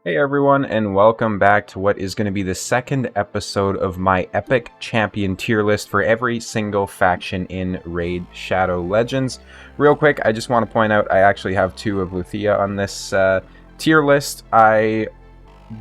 Hey everyone, and welcome back to what is going to be the second episode of my epic champion tier list for every single faction in Raid Shadow Legends. Real quick, I just want to point out I actually have two of Luthiea on this tier list. I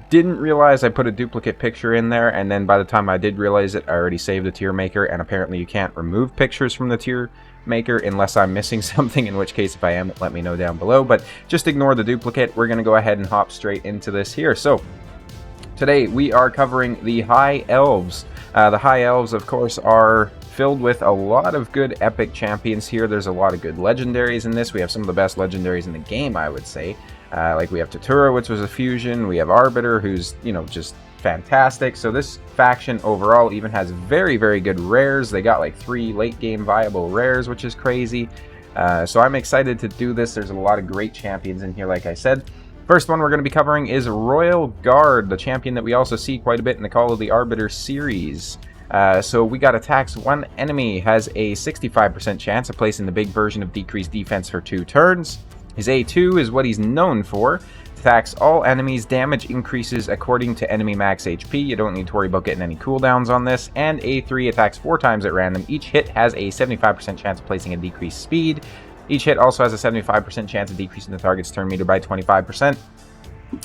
didn't realize I put a duplicate picture in there, and then by the time I did realize it, I already saved the tier maker, and apparently you can't remove pictures from the tier maker unless I'm missing something, in which case if I am, let me know down below, but just ignore the duplicate. We're going to go ahead and hop straight into this here. So today we are covering the High-Elves. The High-Elves, of course, are filled with a lot of good epic champions here. There's a lot of good legendaries in this. We have some of the best legendaries in the game, I would say. Like we have Tayrel, which was a fusion. We have Arbiter, who's, just fantastic. So this faction overall even has very, very good rares. They got like 3 late game viable rares, which is crazy. So I'm excited to do this. There's a lot of great champions in here, like I said. First one we're going to be covering is Royal Guard, the champion that we also see quite a bit in the Call of the Arbiter series. So we got attacks one enemy, has a 65% chance of placing the big version of decreased defense for 2 turns. His A2 is what he's known for. Attacks all enemies, damage increases according to enemy max HP. You don't need to worry about getting any cooldowns on this. And A3 attacks 4 times at random. Each hit has a 75% chance of placing a decreased speed. Each hit also has a 75% chance of decreasing the target's turn meter by 25%.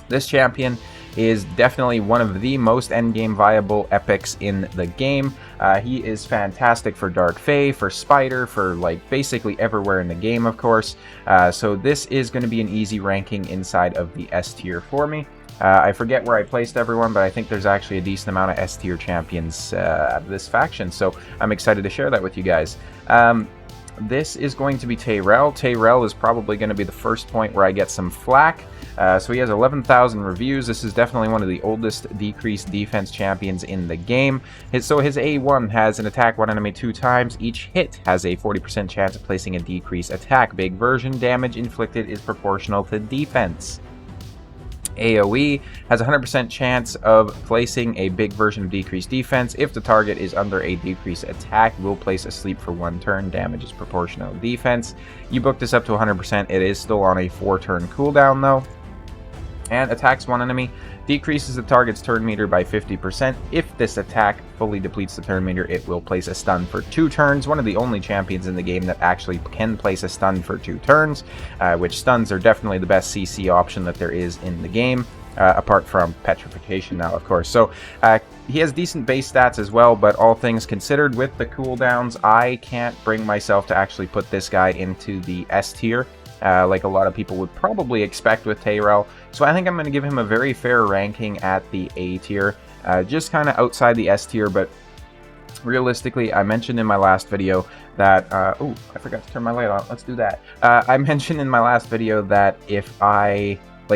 This champion is definitely one of the most endgame viable epics in the game. He is fantastic for Dark Fae, for Spider, for like basically everywhere in the game, of course. So this is going to be an easy ranking inside of the S tier for me. I forget where I placed everyone, but I think there's actually a decent amount of S tier champions out of this faction, so I'm excited to share that with you guys. This is going to be Tayrel. Tayrel is probably going to be the first point where I get some flack. So he has 11,000 reviews. This is definitely one of the oldest decreased defense champions in the game. So his A1 has an attack one enemy 2 times. Each hit has a 40% chance of placing a decreased attack. Big version damage inflicted is proportional to defense. AoE has a 100% chance of placing a big version of decreased defense. If the target is under a decreased attack, will place a sleep for 1 turn. Damage is proportional to defense. You book this up to 100%. It is still on a 4-turn cooldown though. And attacks one enemy, decreases the target's turn meter by 50%. If this attack fully depletes the turn meter, it will place a stun for 2 turns. One of the only champions in the game that actually can place a stun for 2 turns, which stuns are definitely the best CC option that there is in the game, apart from petrification now, of course. So he has decent base stats as well, but all things considered, with the cooldowns, I can't bring myself to actually put this guy into the S tier. Like a lot of people would probably expect with Tayrel. So I think I'm going to give him a very fair ranking at the A tier, just kind of outside the S tier, but realistically, I mentioned in my last video that, oh, I forgot to turn my light on, let's do that. I mentioned in my last video that if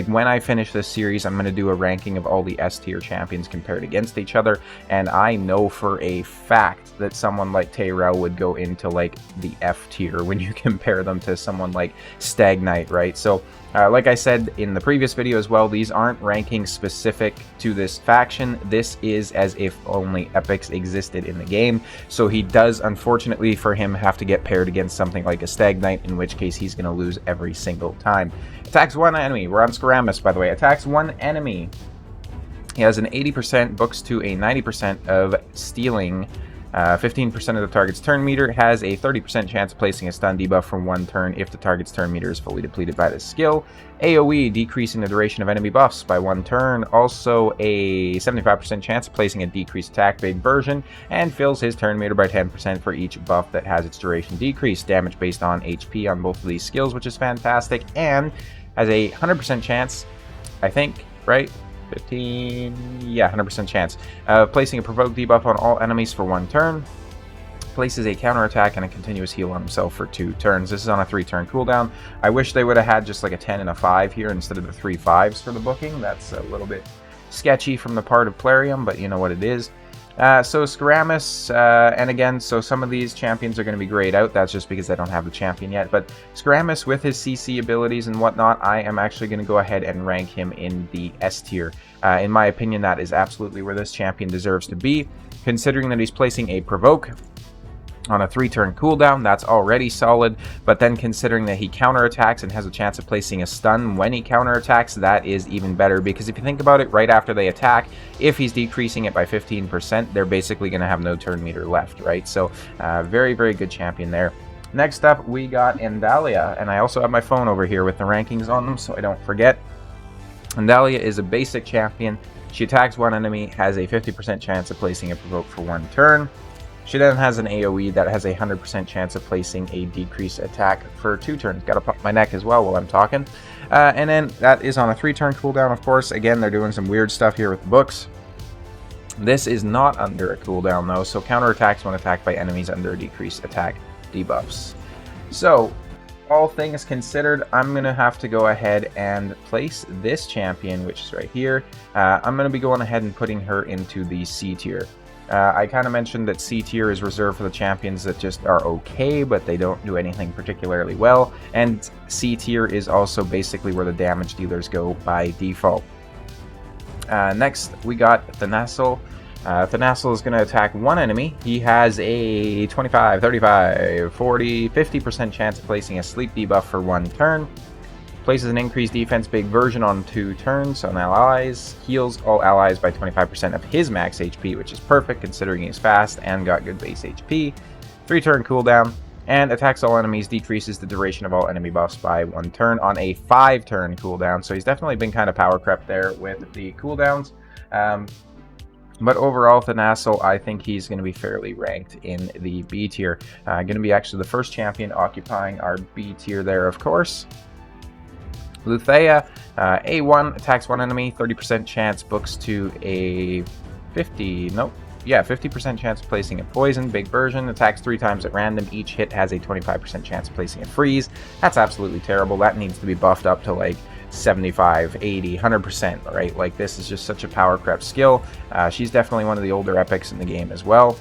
when I finish this series, I'm going to do a ranking of all the S tier champions compared against each other, and I know for a fact that someone like Tayrel would go into like the F tier when you compare them to someone like Stag Knight, right? So like I said in the previous video as well, these aren't rankings specific to this faction. This is as if only epics existed in the game. So he does, unfortunately for him, have to get paired against something like a Stag Knight, in which case he's going to lose every single time. Attacks one enemy. We're on Serris, by the way. Attacks one enemy. He has an 80% books to a 90% of stealing. 15% of the target's turn meter, has a 30% chance of placing a stun debuff for 1 turn if the target's turn meter is fully depleted by this skill. AoE, decreasing the duration of enemy buffs by 1 turn, also a 75% chance of placing a decreased attack big version, and fills his turn meter by 10% for each buff that has its duration decreased. Damage based on HP on both of these skills, which is fantastic, and has a 100% chance, I think, right? 15, yeah, 100% chance of placing a provoke debuff on all enemies for 1 turn. Places a counterattack and a continuous heal on himself for 2 turns. This is on a 3-turn cooldown. I wish they would have had just like a 10 and a 5 here instead of the 3 5s for the booking. That's a little bit sketchy from the part of Plarium, but you know what it is. So Serris, and again, so some of these champions are going to be grayed out. That's just because I don't have the champion yet. But Serris, with his CC abilities and whatnot, I am actually going to go ahead and rank him in the S tier. In my opinion, that is absolutely where this champion deserves to be, considering that he's placing a provoke, on a 3-turn cooldown. That's already solid, but then considering that he counterattacks and has a chance of placing a stun when he counterattacks, that is even better, because if you think about it, right after they attack, if he's decreasing it by 15%, they're basically going to have no turn meter left, right? So very, very good champion there. Next up, we got Andalia, and I also have my phone over here with the rankings on them, so I don't forget. Andalia is a basic champion. She attacks one enemy, has a 50% chance of placing a provoke for 1 turn. She then has an AoE that has a 100% chance of placing a decrease attack for 2 turns. Gotta pop my neck as well while I'm talking. And then that is on a 3-turn cooldown, of course. Again, they're doing some weird stuff here with the books. This is not under a cooldown, though, so counterattacks when attacked by enemies under decrease attack debuffs. So, all things considered, I'm going to have to go ahead and place this champion, which is right here. I'm going to be going ahead and putting her into the C tier. I kind of mentioned that C tier is reserved for the champions that just are okay, but they don't do anything particularly well. And C tier is also basically where the damage dealers go by default. Next, we got Thanassel. Thanassel is going to attack one enemy. He has a 25, 35, 40, 50% chance of placing a sleep debuff for 1 turn. Places an increased defense big version on 2 turns on allies. Heals all allies by 25% of his max HP, which is perfect considering he's fast and got good base HP. 3-turn cooldown. And attacks all enemies, decreases the duration of all enemy buffs by 1 turn on a 5-turn cooldown. So he's definitely been kind of power crept there with the cooldowns. But overall, Thanassel, I think he's going to be fairly ranked in the B tier. Going to be actually the first champion occupying our B tier there, of course. Luthiea, A1, attacks one enemy, 30% chance, books to a 50% chance of placing a poison, big version, attacks 3 times at random, each hit has a 25% chance of placing a freeze. That's absolutely terrible. That needs to be buffed up to like 75, 80, 100%, right? Like, this is just such a power crept skill. She's definitely one of the older epics in the game as well.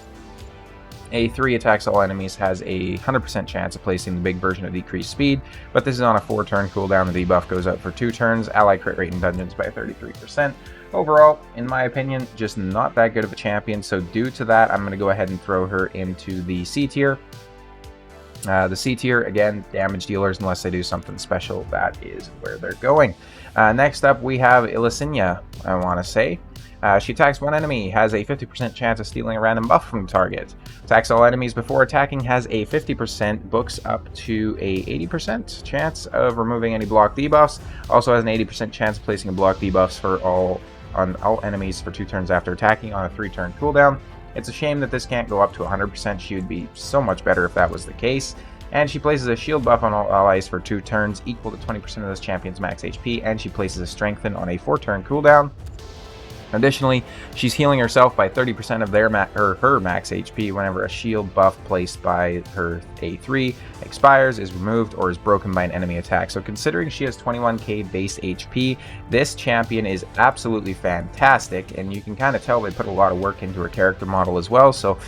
A3 attacks all enemies, has a 100% chance of placing the big version of decreased speed, but this is on a 4-turn cooldown. The debuff goes up for 2 turns, ally crit rate in dungeons by 33%. Overall, in my opinion, just not that good of a champion, so due to that, I'm going to go ahead and throw her into the C tier. The C tier, again, damage dealers, unless they do something special, that is where they're going. Next up, we have Illicina, I want to say. She attacks one enemy, has a 50% chance of stealing a random buff from the target. Attacks all enemies before attacking, has a 50%, books up to a 80% chance of removing any block debuffs. Also has an 80% chance of placing a block debuffs on all enemies for 2 turns after attacking on a 3-turn cooldown. It's a shame that this can't go up to 100%. She would be so much better if that was the case. And she places a shield buff on all allies for 2 turns, equal to 20% of this champion's max HP, and she places a strengthen on a 4-turn cooldown. Additionally, she's healing herself by 30% of her max HP whenever a shield buff placed by her A3 expires, is removed, or is broken by an enemy attack. So considering she has 21k base HP, this champion is absolutely fantastic, and you can kind of tell they put a lot of work into her character model as well, so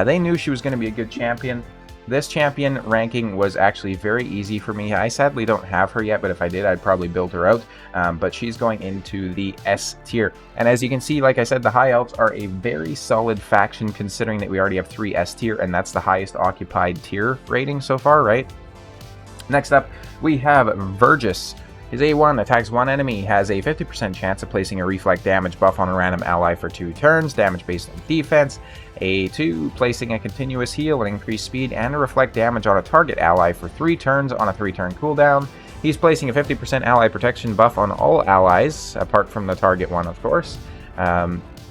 they knew she was going to be a good champion. This champion ranking was actually very easy for me. I sadly don't have her yet, but if I did, I'd probably build her out. But she's going into the S tier. And as you can see, like I said, the High-Elves are a very solid faction, considering that we already have 3 S tier, and that's the highest occupied tier rating so far, right? Next up, we have Vergis. His A1 attacks one enemy, has a 50% chance of placing a reflect damage buff on a random ally for 2 turns, damage based on defense. A2, placing a continuous heal and increased speed and a reflect damage on a target ally for 3 turns on a 3-turn cooldown. He's placing a 50% ally protection buff on all allies, apart from the target one, of course.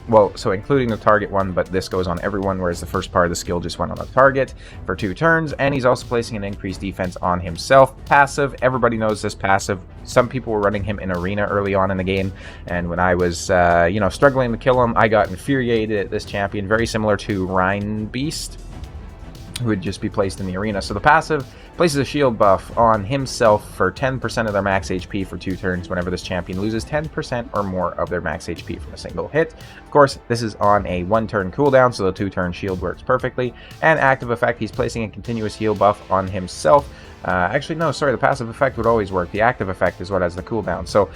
Well, so including the target one, but this goes on everyone, whereas the first part of the skill just went on the target for 2 turns, and he's also placing an increased defense on himself. Passive, everybody knows this passive. Some people were running him in arena early on in the game, and when I was, struggling to kill him, I got infuriated at this champion, very similar to Rhine Beast, who would just be placed in the arena. So the passive places a shield buff on himself for 10% of their max HP for 2 turns whenever this champion loses 10% or more of their max HP from a single hit. Of course, this is on a 1-turn cooldown, so the 2-turn shield works perfectly. And active effect, he's placing a continuous heal buff on himself. The passive effect would always work. The active effect is what has the cooldown. So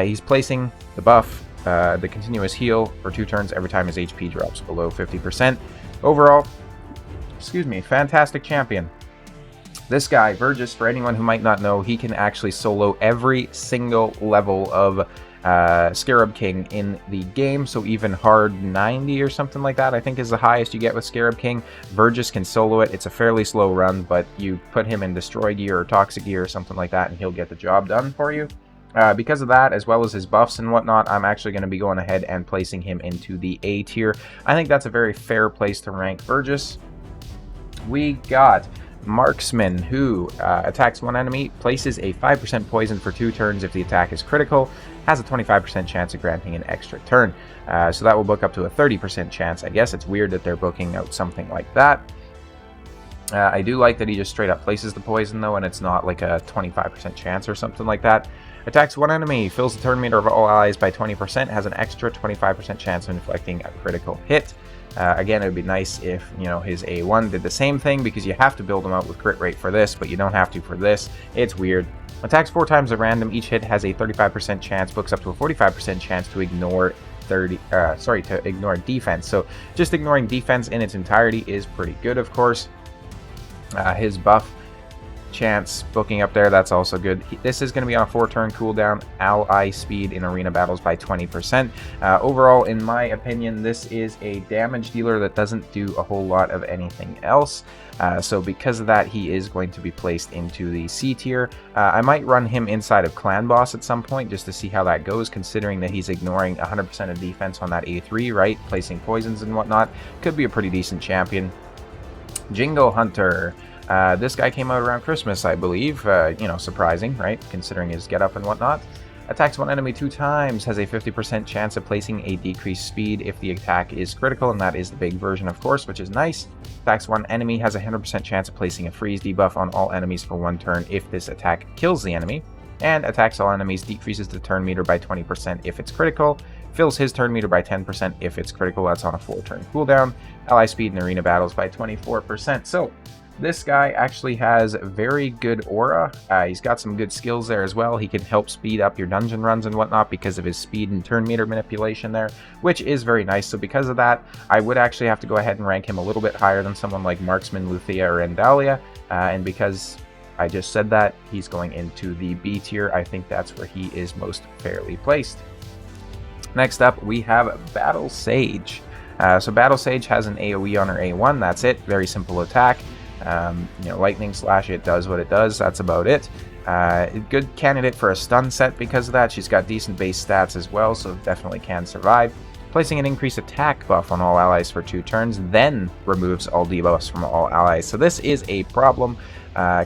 he's placing the buff, the continuous heal, for 2 turns every time his HP drops below 50%. Overall, excuse me, fantastic champion. This guy, Vergis, for anyone who might not know, he can actually solo every single level of Scarab King in the game, so even hard 90 or something like that I think is the highest you get with Scarab King. Vergis can solo it. It's a fairly slow run, but you put him in Destroy gear or Toxic gear or something like that and he'll get the job done for you. Because of that, as well as his buffs and whatnot, I'm actually going to be going ahead and placing him into the A tier. I think that's a very fair place to rank Vergis. We got Marksman, who attacks one enemy, places a 5% poison for 2 turns if the attack is critical, has a 25% chance of granting an extra turn. So that will book up to a 30% chance. I guess it's weird that they're booking out something like that. I do like that he just straight up places the poison, though, and it's not like a 25% chance or something like that. Attacks one enemy, fills the turn meter of all allies by 20%, has an extra 25% chance of inflicting a critical hit. Again, it would be nice if, you know, his A1 did the same thing, because you have to build him out with crit rate for this, but you don't have to for this. It's weird. Attacks 4 times at random. Each hit has a 35% chance, books up to a 45% chance to ignore ignore defense. So just ignoring defense in its entirety is pretty good, of course. His buff chance booking up there, that's also good. This is going to be on a 4-turn cooldown. Ally speed in arena battles by 20%. Overall, in my opinion, this is a damage dealer that doesn't do a whole lot of anything else. So because of that, he is going to be placed into the C tier. I might run him inside of Clan Boss at some point just to see how that goes, considering that he's ignoring 100% of defense on that A3, right? Placing poisons and whatnot. Could be a pretty decent champion. Jinglehunter. This guy came out around Christmas, I believe. You know, surprising, right? Considering his getup and whatnot. Attacks one enemy 2 times, has a 50% chance of placing a decreased speed if the attack is critical, and that is the big version, of course, which is nice. Attacks one enemy, has a 100% chance of placing a freeze debuff on all enemies for 1 turn if this attack kills the enemy. And attacks all enemies, decreases the turn meter by 20% if it's critical. Fills his turn meter by 10% if it's critical. That's on a 4-turn cooldown. Ally speed in arena battles by 24%. So this guy actually has very good aura. He's got some good skills there as well. He can help speed up your dungeon runs and whatnot because of his speed and turn meter manipulation there, which is very nice. So because of that, I would actually have to go ahead and rank him a little bit higher than someone like Marksman, Luthiea, or Andalia. And because I just said that, he's going into the B tier. I think that's where he is most fairly placed. Next up, we have Battle Sage. So Battle Sage has an AoE on her A1. That's it. Very simple attack. You know, lightning slash, it does what it does. That's about it. Good candidate for a stun set because of that. She's got decent base stats as well, so definitely can survive. Placing an increased attack buff on all allies for 2 turns, then removes all debuffs from all allies. So this is a problem,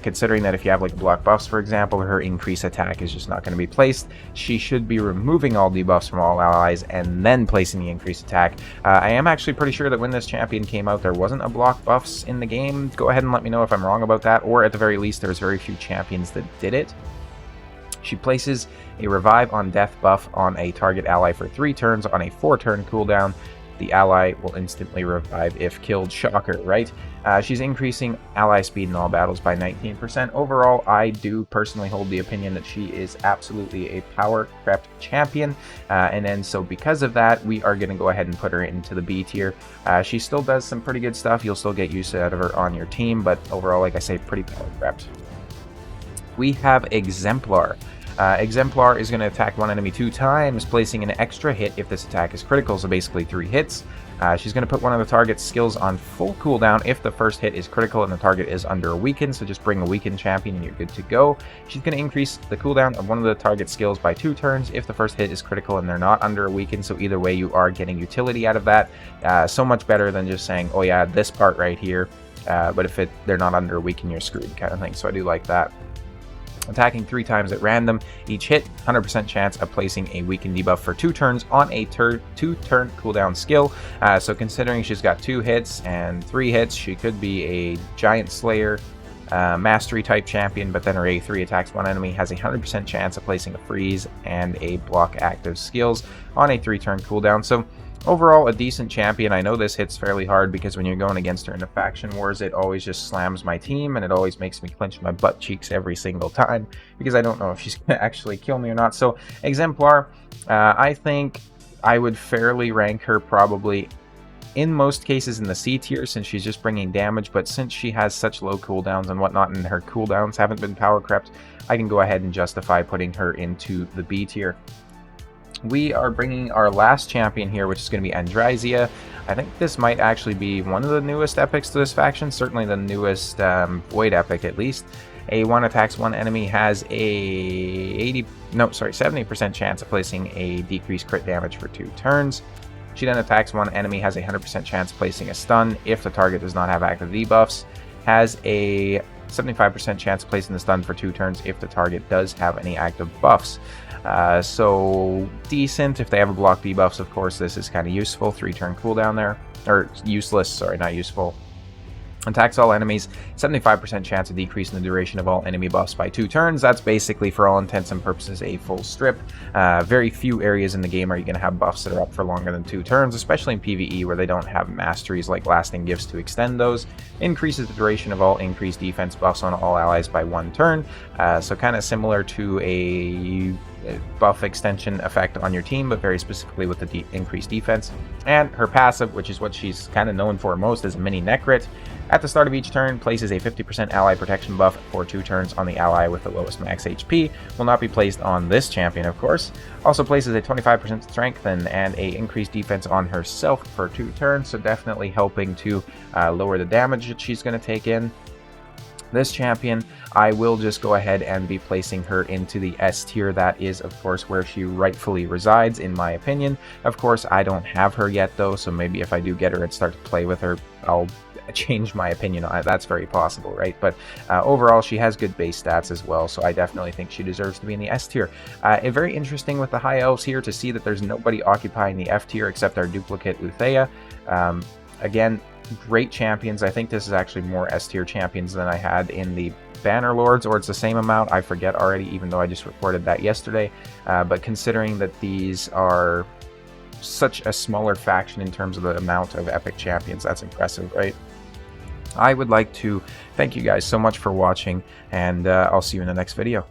considering that if you have like block buffs, for example, her increased attack is just not going to be placed. She should be removing all debuffs from all allies and then placing the increased attack. I am actually pretty sure that when this champion came out, there wasn't a block buffs in the game. Go ahead and let me know if I'm wrong about that, or at the very least, there's very few champions that did it. She places a revive on death buff on a target ally for 3 turns on a 4-turn cooldown. The ally will instantly revive if killed. Shocker, right? She's increasing ally speed in all battles by 19%. Overall, I do personally hold the opinion that she is absolutely a power prepped champion. And then so because of that, we are going to go ahead and put her into the B tier. She still does some pretty good stuff. You'll still get use out of her on your team, but overall, like I say, pretty power prepped. We have Exemplar. Exemplar is going to attack one enemy 2 times, placing an extra hit if this attack is critical, so basically 3 hits. She's going to put one of the target's skills on full cooldown if the first hit is critical and the target is under a weaken, so just bring a weakened champion and you're good to go. She's going to increase the cooldown of one of the target's skills by 2 turns if the first hit is critical and they're not under a weaken, so either way you are getting utility out of that. So much better than just saying, oh yeah, this part right here, but if they're not under a weaken, you're screwed kind of thing, so I do like that. Attacking 3 times at random, each hit, 100% chance of placing a weaken debuff for 2 turns on a 2-turn cooldown skill. So considering she's got 2 hits and 3 hits, she could be a Giant Slayer mastery type champion, but then her A3 attacks one enemy, has a 100% chance of placing a freeze and a block active skills on a 3-turn cooldown. So overall, a decent champion. I know this hits fairly hard because when you're going against her in the faction wars, it always just slams my team and it always makes me clench my butt cheeks every single time because I don't know if she's going to actually kill me or not. So Exemplar, I think I would fairly rank her probably in most cases in the C tier since she's just bringing damage, but since she has such low cooldowns and whatnot and her cooldowns haven't been power crept, I can go ahead and justify putting her into the B tier. We are bringing our last champion here, which is going to be Andrazia. I think this might actually be one of the newest epics to this faction, certainly the newest Void epic at least. A1 attacks one enemy, has a 70% chance of placing a decreased crit damage for 2 turns. She then attacks one enemy, has a 100% chance of placing a stun if the target does not have active debuffs, has a 75% chance of placing the stun for 2 turns if the target does have any active buffs. So decent if they have a block debuffs. Of course, this is kind of useful. 3-turn cooldown there, or useless, sorry, not useful. Attacks all enemies, 75% chance of decreasing the duration of all enemy buffs by 2 turns. That's basically, for all intents and purposes, a full strip. Very few areas in the game are you going to have buffs that are up for longer than 2 turns, especially in PvE where they don't have masteries like lasting gifts to extend those. Increases the duration of all increased defense buffs on all allies by 1 turn. So kind of similar to a buff extension effect on your team, but very specifically with the increased defense. And her passive, which is what she's kind of known for most, is a mini Necrit. At the start of each turn, places a 50% ally protection buff for 2 turns on the ally with the lowest max HP. Will not be placed on this champion, of course. Also places a 25% strengthen and a increased defense on herself for 2 turns, so definitely helping to lower the damage that she's going to take in. This champion, I will just go ahead and be placing her into the S tier. That is, of course, where she rightfully resides, in my opinion. Of course, I don't have her yet, though, so maybe if I do get her and start to play with her, I'll change my opinion on it. That's very possible, right? But overall, she has good base stats as well, so I definitely think she deserves to be in the S tier. Very interesting with the High-Elves here to see that there's nobody occupying the F tier except our duplicate Luthiea. Again, great champions. I think this is actually more S tier champions than I had in the Banner Lords, or it's the same amount. I forget already, even though I just reported that yesterday. But considering that these are such a smaller faction in terms of the amount of epic champions, that's impressive, right? I would like to thank you guys so much for watching, and I'll see you in the next video.